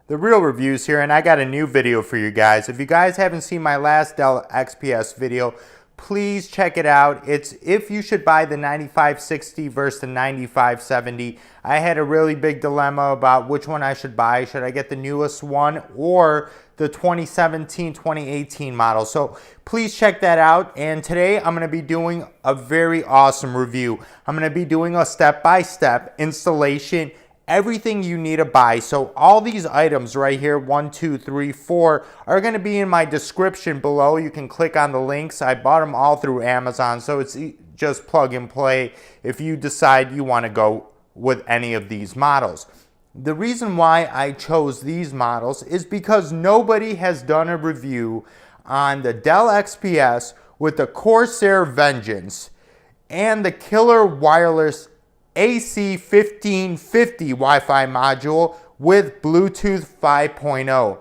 the real reviews here, and I got a new video for you guys. If you guys haven't seen my last Dell XPS video, please check it out. It's if you should buy the 9560 versus the 9570. I had a really big dilemma about which one I should buy. Should I get the newest one or the 2017, 2018 model? So please check that out. And today I'm going to be doing a very awesome review. I'm going to be doing a step-by-step installation, everything you need to buy. So all these items right here, 1, 2, 3, 4, are going to be in my description below. You can click on the links. I bought them all through Amazon, so it's just plug and play if you decide you want to go with any of these models. The reason why I chose these models is because nobody has done a review on the Dell XPS with the Corsair Vengeance and the killer wireless AC1550 Wi-Fi module with Bluetooth 5.0.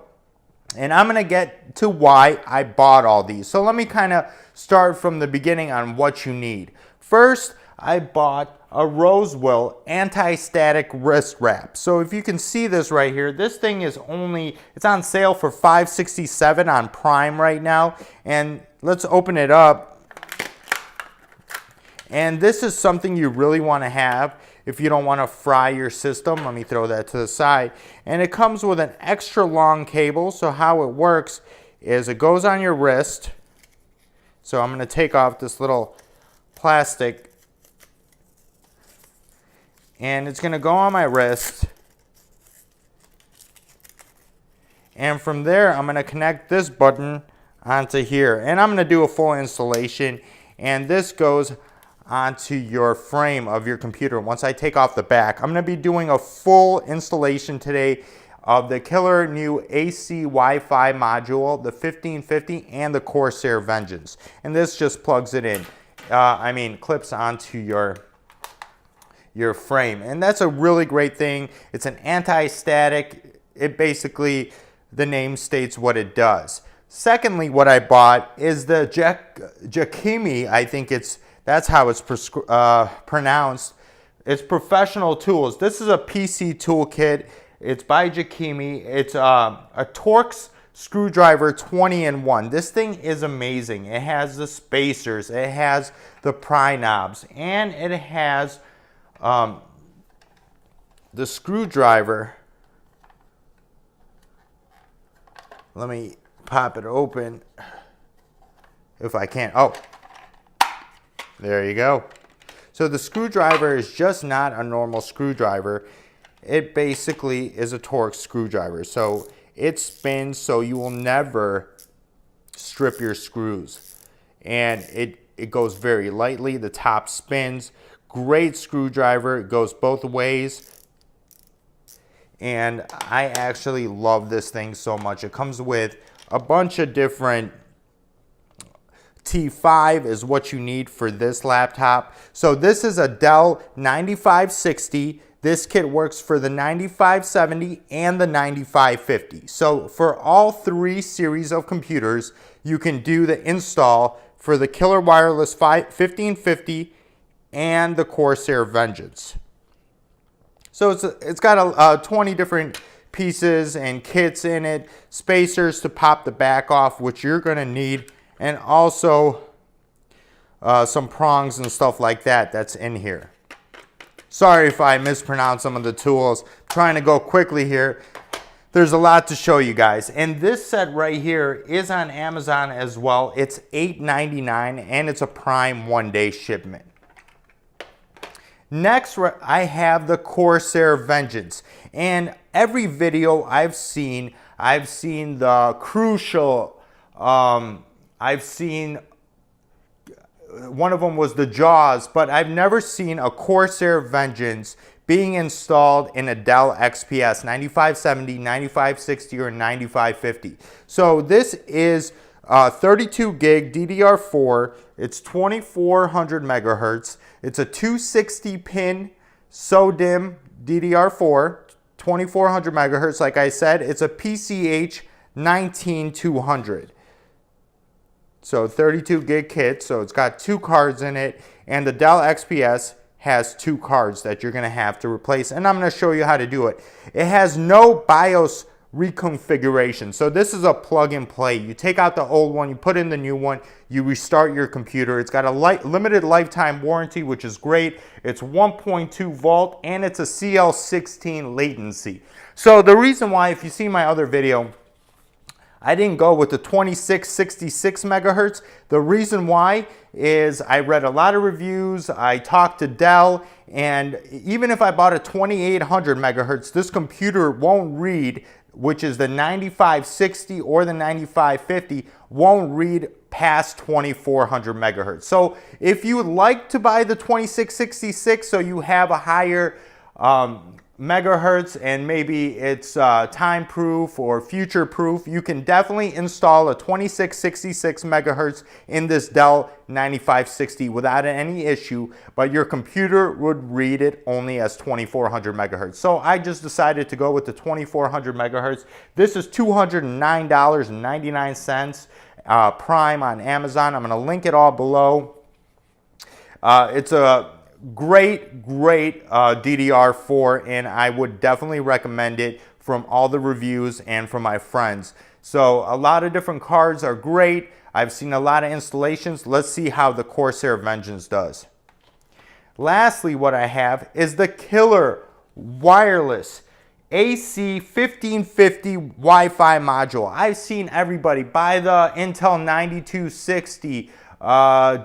And I'm going to get to why I bought all these. So let me kind of start from the beginning on what you need. First, I bought a Rosewill anti-static wrist wrap. So if you can see this right here, this thing is it's on sale for $567 on Prime right now. And let's open it up. And this is something you really want to have if you don't want to fry your system. Let me throw that to the side. And it comes with an extra long cable. So how it works is it goes on your wrist. So I'm going to take off this little plastic. And it's going to go on my wrist. And from there, I'm going to connect this button onto here. And I'm going to do a full installation. And this goes onto your frame of your computer. Once I take off the back, I'm going to be doing a full installation today of the killer new AC Wi-Fi module, the 1550 and the Corsair Vengeance. And this just plugs it in. Clips onto your frame. And that's a really great thing. It's an anti-static. It basically, the name states what it does. Secondly, what I bought is the Jakemy, I think that's how it's pronounced. It's professional tools. This is a PC Tool Kit. It's by Jakemy. It's a Torx screwdriver 20-in-1. This thing is amazing. It has the spacers. It has the pry knobs. And it has the screwdriver. Let me pop it open if I can. Oh. There you go. So the screwdriver is just not a normal screwdriver. It basically is a Torx screwdriver. So it spins so you will never strip your screws. And it goes very lightly. The top spins. Great screwdriver. It goes both ways. And I actually love this thing so much. It comes with a bunch of different T5 is what you need for this laptop. So this is a Dell 9560. This kit works for the 9570 and the 9550. So for all three series of computers, you can do the install for the killer wireless 1550 and the Corsair Vengeance. So it's got 20 different pieces and kits in it, spacers to pop the back off, which you're going to need, and also some prongs and stuff like that that's in here. Sorry if I mispronounce some of the tools. I'm trying to go quickly here. There's a lot to show you guys. And this set right here is on Amazon as well. It's $8.99 and it's a Prime one-day shipment. Next, I have the Corsair Vengeance. And every video I've seen the Crucial, I've seen, one of them was the Jaws, but I've never seen a Corsair Vengeance being installed in a Dell XPS 9570, 9560, or 9550. So this is 32 gig DDR4. It's 2400 megahertz. It's a 260 pin SODIMM DDR4, 2400 megahertz. Like I said, it's a PCH 19200. So 32 gig kit. So it's got 2 cards in it, and the Dell XPS has 2 cards that you're going to have to replace, and I'm going to show you how to do it. It has no BIOS reconfiguration. So this is a plug and play. You take out the old one, you put in the new one, you restart your computer. It's got a limited lifetime warranty, which is great. It's 1.2 volt and it's a CL16 latency. So the reason why, if you see my other video, I didn't go with the 2666 megahertz. The reason why is I read a lot of reviews, I talked to Dell, and even if I bought a 2800 megahertz, this computer won't read, which is the 9560 or the 9550, won't read past 2400 megahertz. So if you would like to buy the 2666 so you have a higher megahertz and maybe it's time proof or future proof, you can definitely install a 2666 megahertz in this Dell 9560 without any issue, but your computer would read it only as 2400 megahertz. So I just decided to go with the 2400 megahertz. This is $209.99 Prime on Amazon. I'm going to link it all below. It's a great DDR4, and I would definitely recommend it from all the reviews and from my friends. So a lot of different cards are great. I've seen a lot of installations. Let's see how the Corsair Vengeance does. Lastly, what I have is the killer wireless AC 1550 Wi-Fi module. I've seen everybody buy the Intel 9260.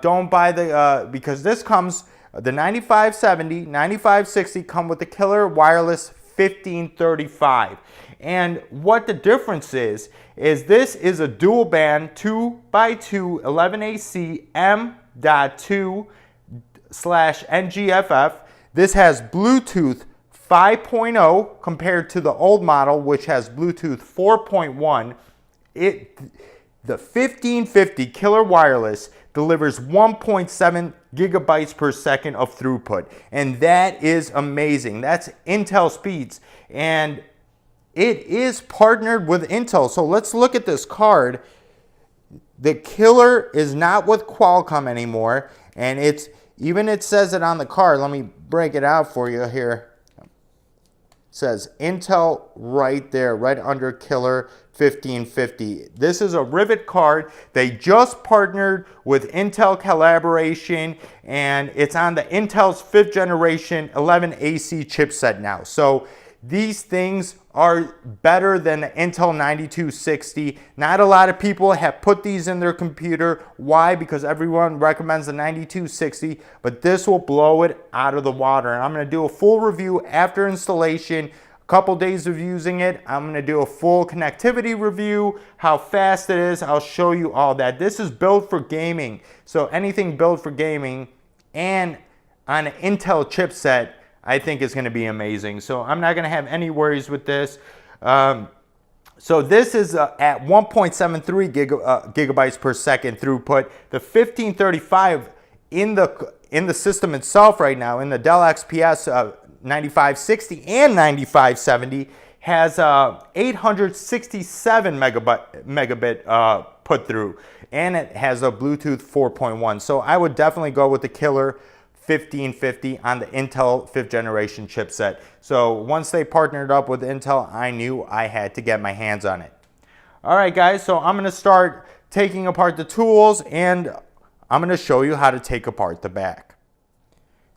Don't buy the, because this comes, the 9570, 9560 come with the killer wireless 1535. And what the difference is this is a dual band 2x2 11AC M.2/NGFF. This has Bluetooth 5.0 compared to the old model, which has Bluetooth 4.1. The 1550 killer wireless delivers 1.7 gigabytes per second of throughput, and that is amazing. That's Intel speeds, and it is partnered with Intel. So let's look at this card. The killer is not with Qualcomm anymore, and it says it on the card. Let me break it out for you here. It says Intel right there, right under killer 1550. This is a rivet card. They just partnered with Intel collaboration, and it's on the Intel's 5th generation 11AC chipset now. So these things are better than the Intel 9260. Not a lot of people have put these in their computer. Why? Because everyone recommends the 9260, but this will blow it out of the water. And I'm going to do a full review after installation. Couple days of using it. I'm going to do a full connectivity review, how fast it is. I'll show you all that. This is built for gaming, so anything built for gaming and on an Intel chipset, I think is going to be amazing. So I'm not going to have any worries with this. So this is at 1.73 gigabytes per second throughput. The 1535 in the system itself right now, in the Dell XPS 9560 and 9570, has 867 megabit put through, and it has a Bluetooth 4.1. So I would definitely go with the killer 1550 on the Intel 5th generation chipset. So once they partnered up with Intel, I knew I had to get my hands on it. All right, guys, so I'm going to start taking apart the tools, and I'm going to show you how to take apart the back.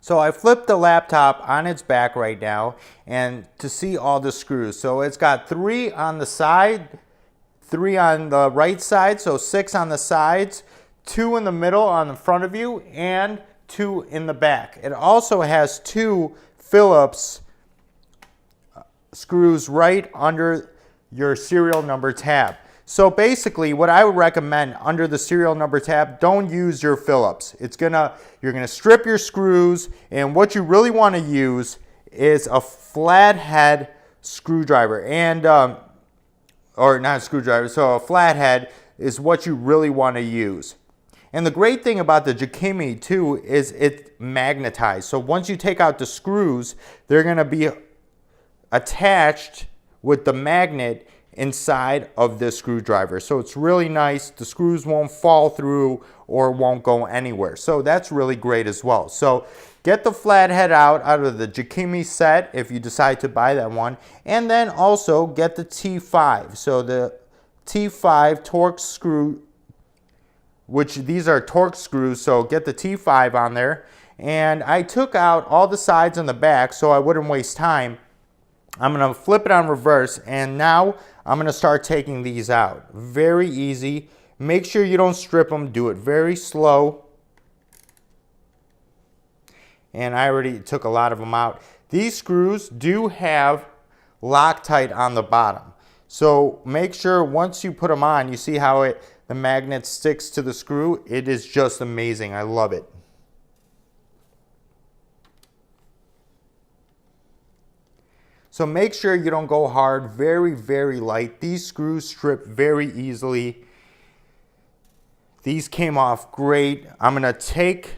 So I flipped the laptop on its back right now, and to see all the screws. So it's got 3 on the side, 3 on the right side, so 6 on the sides, 2 in the middle on the front of you, and 2 in the back. It also has 2 Phillips screws right under your serial number tab. So basically, what I would recommend under the serial number tab, don't use your Phillips. You're gonna strip your screws, and what you really want to use is a flathead screwdriver, and or not a screwdriver. So a flathead is what you really want to use. And the great thing about the Jakemy too is it's magnetized. So once you take out the screws, they're gonna be attached with the magnet, inside of this screwdriver. So it's really nice. The screws won't fall through or won't go anywhere. So that's really great as well. So get the flathead out of the Jakemy set if you decide to buy that one. And then also get the T5. So the T5 Torx screw, which these are Torx screws, so get the T5 on there. And I took out all the sides and the back so I wouldn't waste time. I'm going to flip it on reverse, and now I'm going to start taking these out. Very easy. Make sure you don't strip them. Do it very slow. And I already took a lot of them out. These screws do have Loctite on the bottom. So make sure once you put them on, you see how the magnet sticks to the screw. It is just amazing. I love it. So make sure you don't go hard, very, very light. These screws strip very easily. These came off great. I'm gonna take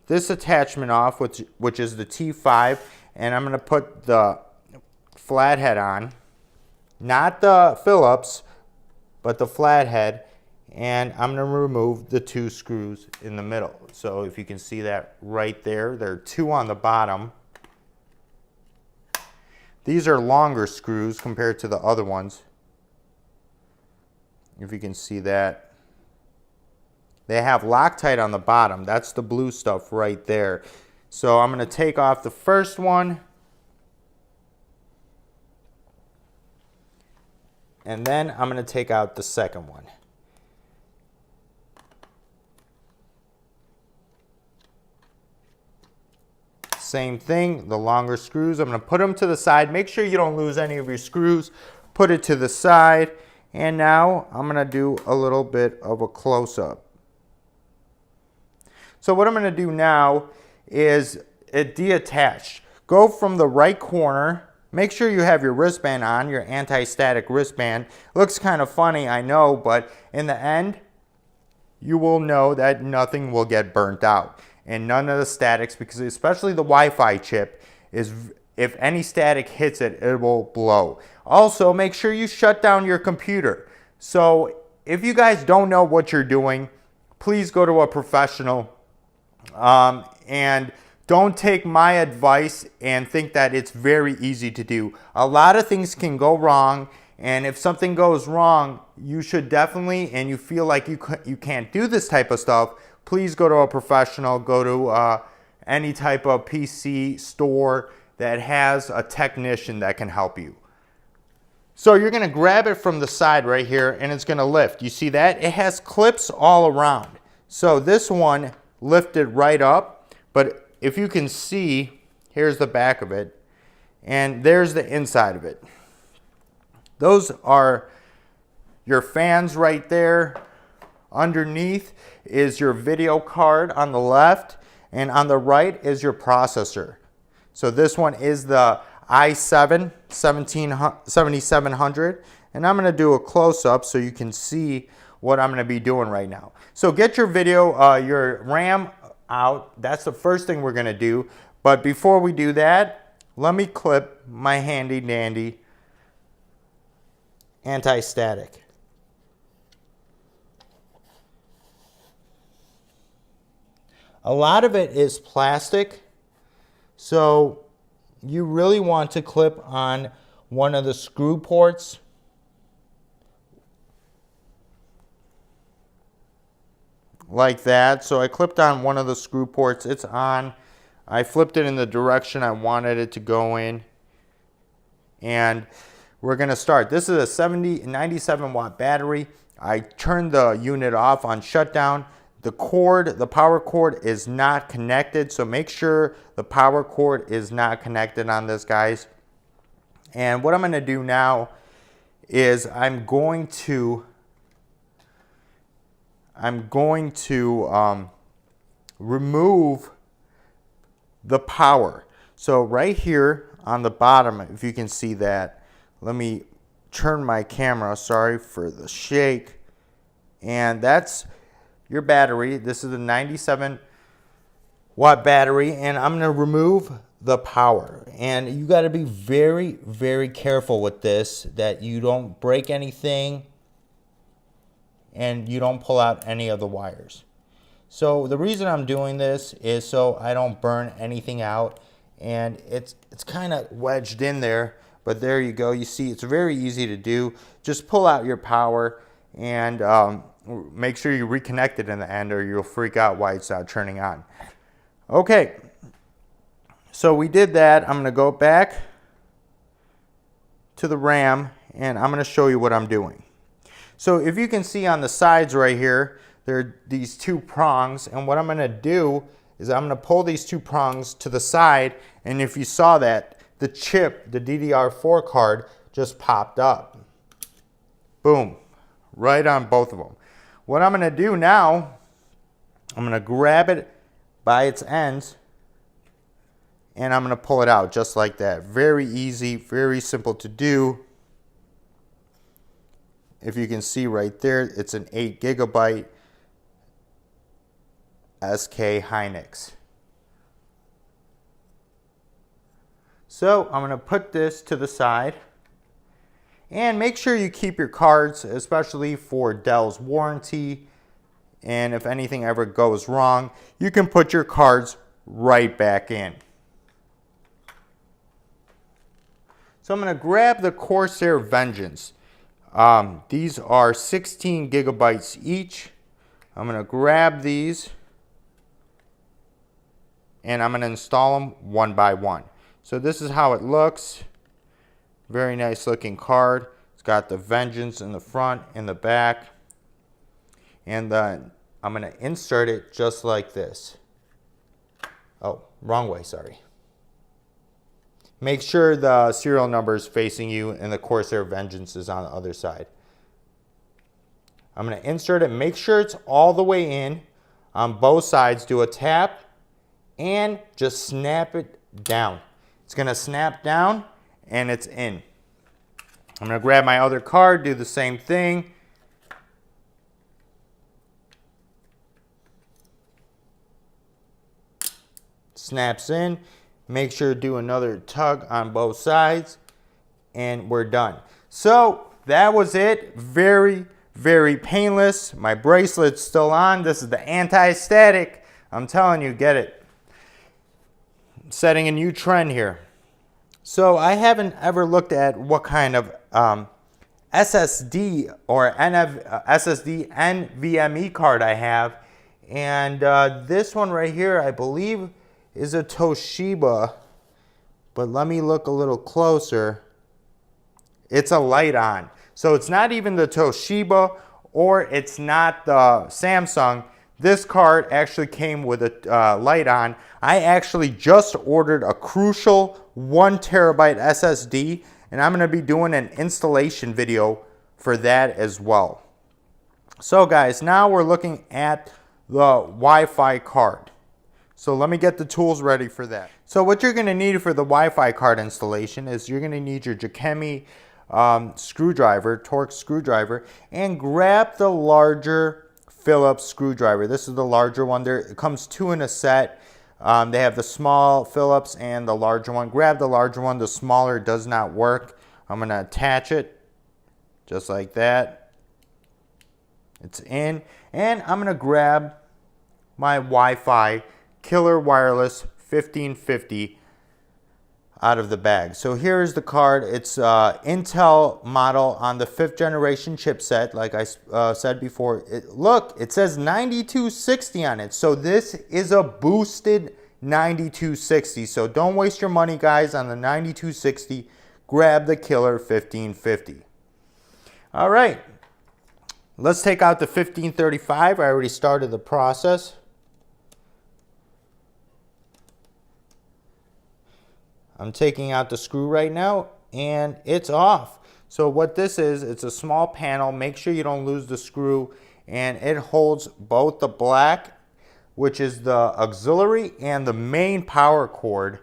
this attachment off, which is the T5, and I'm gonna put the flathead on. Not the Phillips, but the flathead. And I'm gonna remove the two screws in the middle. So if you can see that right there, there are two on the bottom. These are longer screws compared to the other ones. If you can see that. They have Loctite on the bottom. That's the blue stuff right there. So I'm going to take off the first one. And then I'm going to take out the second one. Same thing, the longer screws, I'm going to put them to the side. Make sure you don't lose any of your screws. Put it to the side. And now I'm going to do a little bit of a close-up. So what I'm going to do now is deattach. Go from the right corner. Make sure you have your wristband on, your anti-static wristband. Looks kind of funny, I know, but in the end, you will know that nothing will get burnt out. And none of the statics, because especially the Wi-Fi chip, is if any static hits it, it will blow. Also, make sure you shut down your computer. So if you guys don't know what you're doing, please go to a professional. And don't take my advice and think that it's very easy to do. A lot of things can go wrong, and if something goes wrong, you should definitely, and you feel like you can't do this type of stuff, please go to a professional. Go to any type of PC store that has a technician that can help you. So you're going to grab it from the side right here, and it's going to lift. You see that? It has clips all around. So this one lifted right up, but if you can see, here's the back of it, and there's the inside of it. Those are your fans right there. Underneath is your video card on the left, and on the right is your processor. So this one is the i7 7700, and I'm going to do a close-up so you can see what I'm going to be doing right now. So get your your RAM out. That's the first thing we're going to do. But before we do that, let me clip my handy dandy anti-static. A lot of it is plastic, so you really want to clip on one of the screw ports. Like that. So I clipped on one of the screw ports. It's on. I flipped it in the direction I wanted it to go in. And we're going to start. This is a 97 watt battery. I turned the unit off on shutdown. The cord, the power cord is not connected, so make sure the power cord is not connected on this, guys. And what I'm going to do now is I'm going to remove the power. So right here on the bottom, if you can see that, let me turn my camera, sorry for the shake, and that's your battery. This is a 97 watt battery, and I'm going to remove the power. And you got to be very, very careful with this, that you don't break anything and you don't pull out any of the wires. So the reason I'm doing this is so I don't burn anything out, and it's kind of wedged in there, but there you go. You see, it's very easy to do. Just pull out your power and make sure you reconnect it in the end, or you'll freak out why it's not turning on. Okay, so we did that. I'm going to go back to the RAM and I'm going to show you what I'm doing. So if you can see on the sides right here, there are these two prongs, and what I'm going to do is I'm going to pull these two prongs to the side, and if you saw that, the chip, the DDR4 card, just popped up. Boom, right on both of them. What I'm going to do now, I'm going to grab it by its ends, and I'm going to pull it out just like that. Very easy, very simple to do. If you can see right there, it's an 8 GB SK Hynix. So I'm going to put this to the side, and make sure you keep your cards, especially for Dell's warranty, and if anything ever goes wrong, you can put your cards right back in. So I'm going to grab the Corsair Vengeance. These are 16 gigabytes each. I'm going to grab these and I'm going to install them one by one. So this is how it looks. Very nice looking card. It's got the Vengeance in the front and the back. And then I'm going to insert it just like this. Oh, wrong way, sorry. Make sure the serial number is facing you and the Corsair Vengeance is on the other side. I'm going to insert it. Make sure it's all the way in on both sides. Do a tap and just snap it down. It's going to snap down and it's in. I'm going to grab my other card, do the same thing. Snaps in. Make sure to do another tug on both sides and we're done. So that was it. Very, very painless. My bracelet's still on. This is the anti-static. I'm telling you, get it. Setting a new trend here. So I haven't ever looked at what kind of SSD or SSD NVMe card I have, and this one right here I believe is a Toshiba, but let me look a little closer. It's a Light-On, so it's not even the Toshiba or it's not the Samsung. This card actually came with a Light-On. I actually just ordered a crucial 1 terabyte SSD, and I'm going to be doing an installation video for that as well. So guys, now we're looking at the Wi-Fi card. So let me get the tools ready for that. So what you're going to need for the Wi-Fi card installation is you're going to need your Jakemy screwdriver, Torx screwdriver, and grab the larger Phillips screwdriver. This is the larger one. There, it comes 2 in a set. They have the small Phillips and the larger one. Grab the larger one. The smaller does not work. I'm going to attach it just like that. It's in. And I'm going to grab my Wi-Fi Killer Wireless 1550 out of the bag. So here's the card. It's Intel model on the 5th generation chipset, like I said before. Look, it says 9260 on it. So this is a boosted 9260. So don't waste your money, guys, on the 9260. Grab the Killer 1550. All right, let's take out the 1535. I already started the process. I'm taking out the screw right now and it's off. So what this is, it's a small panel. Make sure you don't lose the screw, and it holds both the black, which is the auxiliary, and the main power cord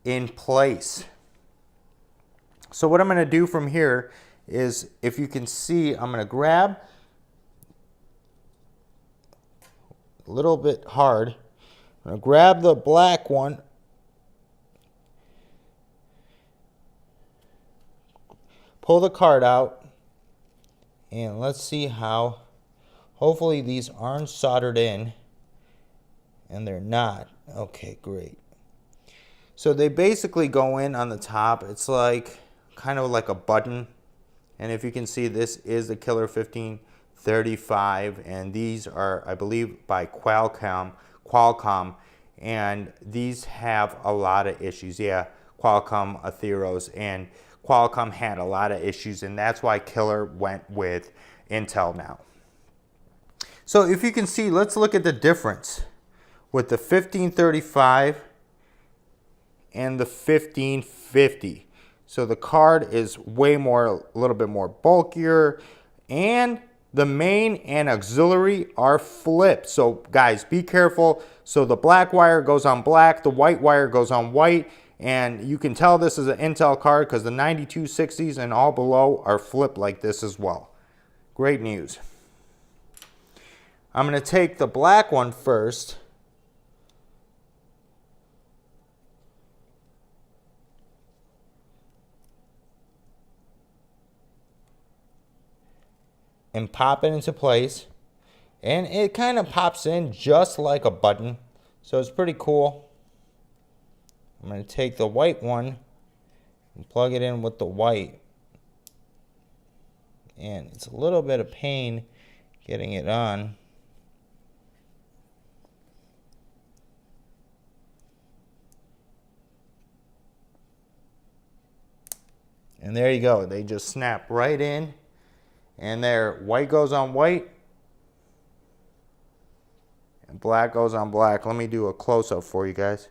in place. So what I'm going to do from here is, if you can see, I'm going to grab a little bit hard. I'm going to grab the black one pull the card out, and let's see how, hopefully these aren't soldered in, and they're not. Okay, great. So they basically go in on the top. It's like kind of like a button, and if you can see, this is the Killer 1535, and these are, I believe, by Qualcomm, and these have a lot of issues. Yeah, Qualcomm Atheros, and Qualcomm had a lot of issues, and that's why Killer went with Intel now. So if you can see, let's look at the difference with the 1535 and the 1550. So the card is way more, a little bit more bulkier, and the main and auxiliary are flipped. So guys, be careful. So the black wire goes on black, the white wire goes on white, and you can tell this is an Intel card because the 9260s and all below are flipped like this as well. Great news. I'm going to take the black one first. And pop it into place, and it kind of pops in just like a button, so it's pretty cool. I'm going to take the white one and plug it in with the white, and it's a little bit of pain getting it on. And there you go, they just snap right in. And there, white goes on white, and black goes on black. Let me do a close-up for you guys.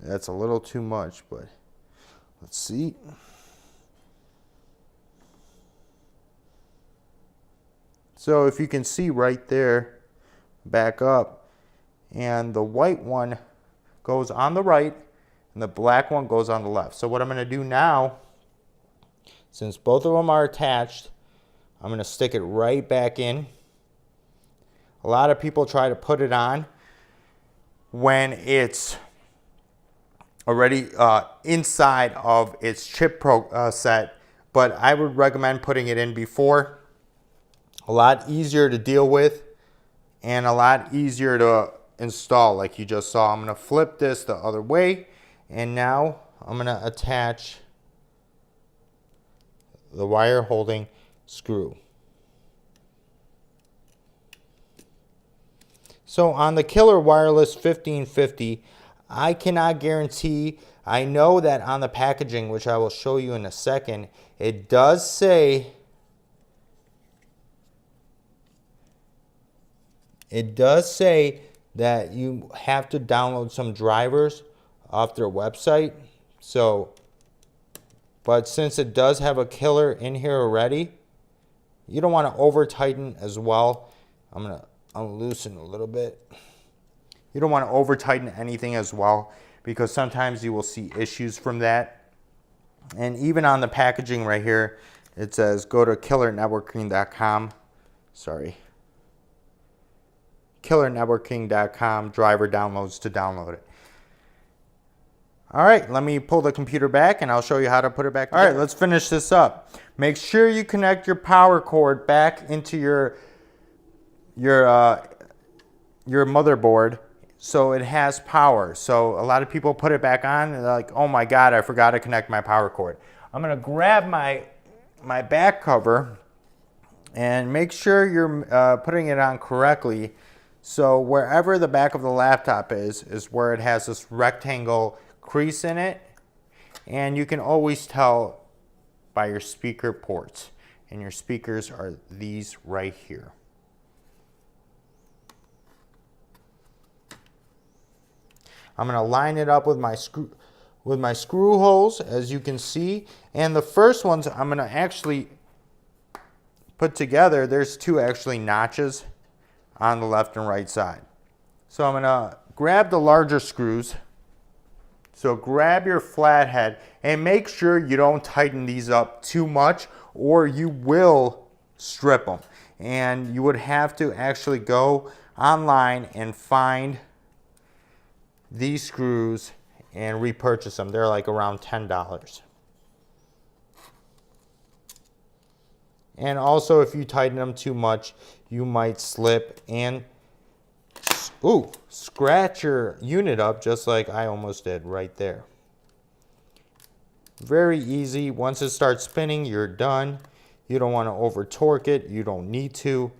That's a little too much, but let's see. So if you can see right there, back up, and the white one goes on the right, and the black one goes on the left. So what I'm going to do now, since both of them are attached, I'm going to stick it right back in. A lot of people try to put it on when it's already inside of its chip set, but I would recommend putting it in before. A lot easier to deal with and a lot easier to install, like you just saw. I'm going to flip this the other way, and now I'm going to attach the wire holding screw. So on the Killer Wireless 1550, I cannot guarantee. I know that on the packaging, which I will show you in a second, it does say that you have to download some drivers off their website. So, but since it does have a Killer in here already, you don't want to over tighten as well. I'm going to unloosen a little bit. You don't want to over tighten anything as well, because sometimes you will see issues from that. And even on the packaging right here, it says go to killernetworking.com. Sorry. killernetworking.com, driver downloads to download it. All right, let me pull the computer back and I'll show you how to put it back together. All right, let's finish this up. Make sure you connect your power cord back into your motherboard so it has power. So a lot of people put it back on and they're like, oh my God, I forgot to connect my power cord. I'm gonna grab my back cover and make sure you're putting it on correctly. So wherever the back of the laptop is where it has this rectangle crease in it, and you can always tell by your speaker ports, and your speakers are these right here. I'm going to line it up with my screw holes, as you can see, and the first ones I'm going to actually put together. There's two actually notches on the left and right side. So I'm going to grab the larger screws. So grab your flathead and make sure you don't tighten these up too much or you will strip them. And you would have to actually go online and find these screws and repurchase them. They're like around $10. And also, if you tighten them too much, you might slip and scratch your unit up just like I almost did right there. Very easy. Once it starts spinning, you're done. You don't want to over torque it. You don't need to.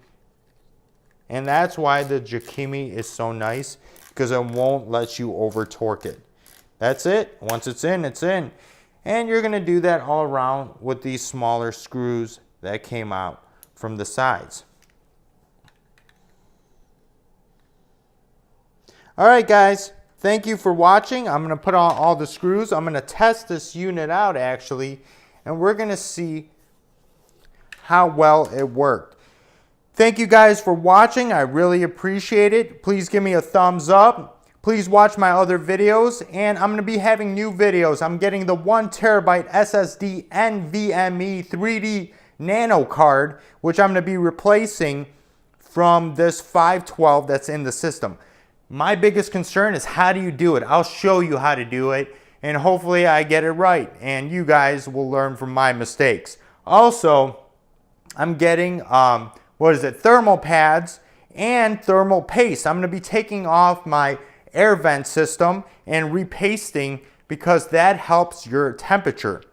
And that's why the Jakemy is so nice, because it won't let you over torque it. That's it. Once it's in, it's in. And you're going to do that all around with these smaller screws that came out from the sides. All right, guys. Thank you for watching. I'm going to put on all the screws. I'm going to test this unit out, actually, and we're going to see how well it worked. Thank you guys for watching. I really appreciate it. Please give me a thumbs up. Please watch my other videos, and I'm going to be having new videos. I'm getting the 1 terabyte SSD NVMe 3D Nano card, which I'm going to be replacing from this 512 that's in the system. My biggest concern is, how do you do it? I'll show you how to do it, and hopefully I get it right, and you guys will learn from my mistakes. Also, I'm getting, thermal pads and thermal paste. I'm going to be taking off my air vent system and repasting, because that helps your temperature.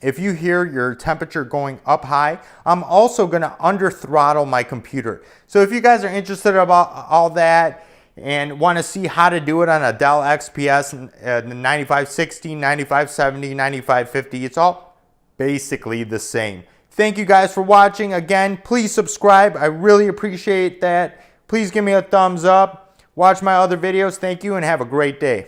If you hear your temperature going up high, I'm also going to under throttle my computer. So if you guys are interested about all that and want to see how to do it on a Dell XPS 9560, 9570, 9550, it's all basically the same. Thank you guys for watching. Again, please subscribe. I really appreciate that. Please give me a thumbs up. Watch my other videos. Thank you and have a great day.